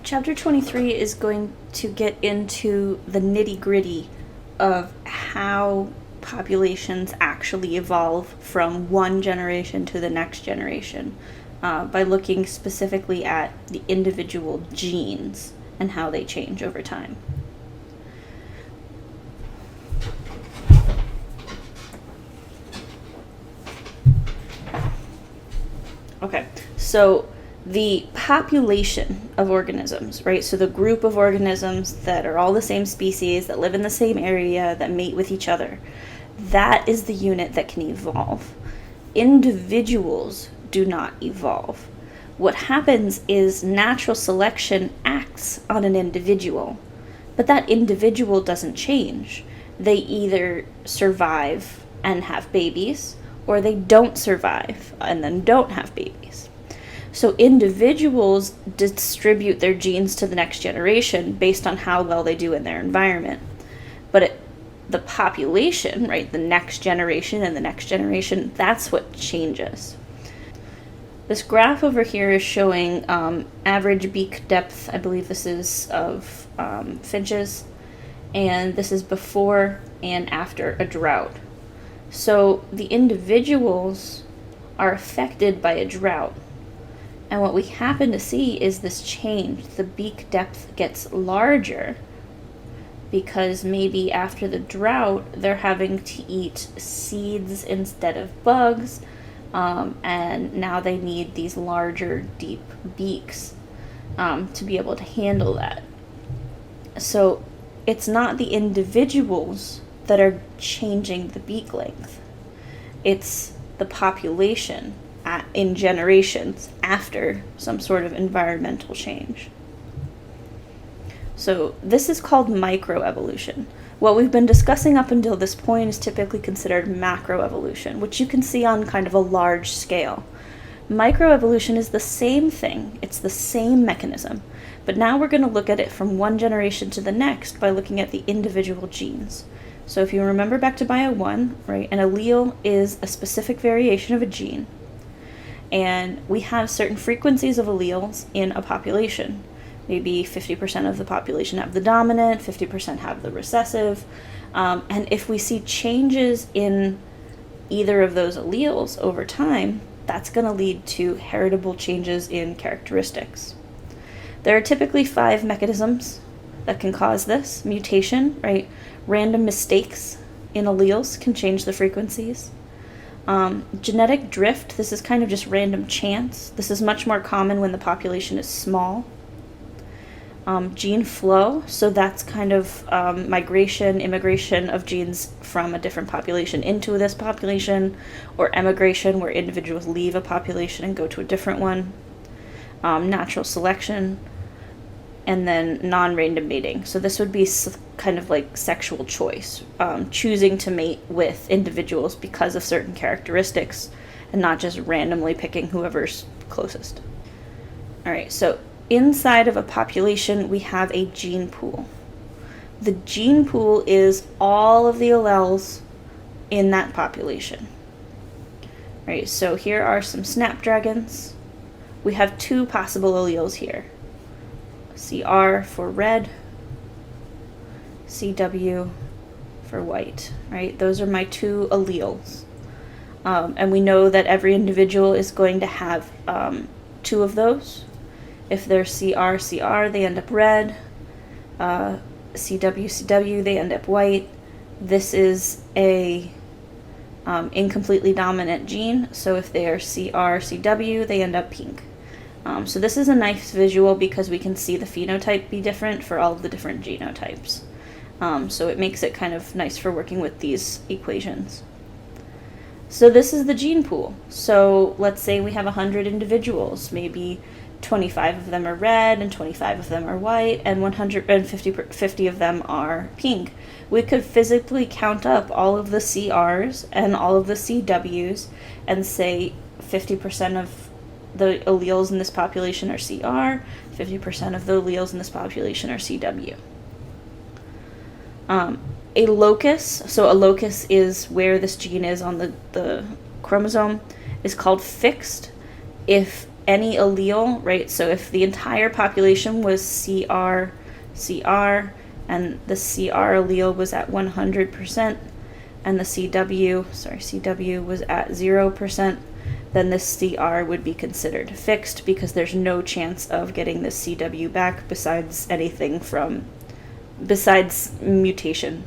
Chapter 23 is going to get into the nitty-gritty of how populations actually evolve from one generation to the next generation by looking specifically at the individual genes and how they change over time. Okay, so the population of organisms, right? So the group of organisms that are all the same species, that live in the same area, that mate with each other, that is the unit that can evolve. Individuals do not evolve. What happens is natural selection acts on an individual, but that individual doesn't change. They either survive and have babies, or they don't survive and then don't have babies. So individuals distribute their genes to the next generation based on how well they do in their environment. But the population, right, the next generation and the next generation, that's what changes. This graph over here is showing average beak depth. I believe this is of finches, and this is before and after a drought. So the individuals are affected by a drought. And what we happen to see is this change. The beak depth gets larger because maybe after the drought, they're having to eat seeds instead of bugs. And now they need these larger, deep beaks to be able to handle that. So it's not the individuals that are changing the beak length. It's the population in generations after some sort of environmental change. So this is called microevolution. What we've been discussing up until this point is typically considered macroevolution, which you can see on kind of a large scale. Microevolution is the same thing. It's the same mechanism. But now we're going to look at it from one generation to the next by looking at the individual genes. So if you remember back to Bio 1, right, an allele is a specific variation of a gene. And we have certain frequencies of alleles in a population. Maybe 50% of the population have the dominant, 50% have the recessive. And if we see changes in either of those alleles over time, that's going to lead to heritable changes in characteristics. There are typically 5 mechanisms that can cause this. Mutation, right? Random mistakes in alleles can change the frequencies. Genetic drift, this is kind of just random chance. This is much more common when the population is small. Gene flow, so that's kind of migration, immigration of genes from a different population into this population, or emigration, where individuals leave a population and go to a different one. Natural selection, and then non-random mating. So this would be kind of like sexual choice, choosing to mate with individuals because of certain characteristics and not just randomly picking whoever's closest. All right, so inside of a population, we have a gene pool. The gene pool is all of the alleles in that population. All right, so here are some snapdragons. We have 2 possible alleles here. CR for red, CW for white, right? Those are my 2 alleles. And we know that every individual is going to have 2 of those. If they're CR, CR, they end up red. CW, CW, they end up white. This is a incompletely dominant gene, so if they are CR, CW, they end up pink. So this is a nice visual because we can see the phenotype be different for all of the different genotypes. So it makes it kind of nice for working with these equations. So this is the gene pool. So let's say we have 100 individuals. Maybe 25 of them are red and 25 of them are white and 150 of them are pink. We could physically count up all of the CRs and all of the CWs and say 50% of the alleles in this population are CR, 50% of the alleles in this population are CW. A locus, so a locus is where this gene is on the chromosome, is called fixed if any allele, right? So if the entire population was CR, and the CR allele was at 100%, and the CW was at 0%, then this CR would be considered fixed because there's no chance of getting this CW back besides mutation.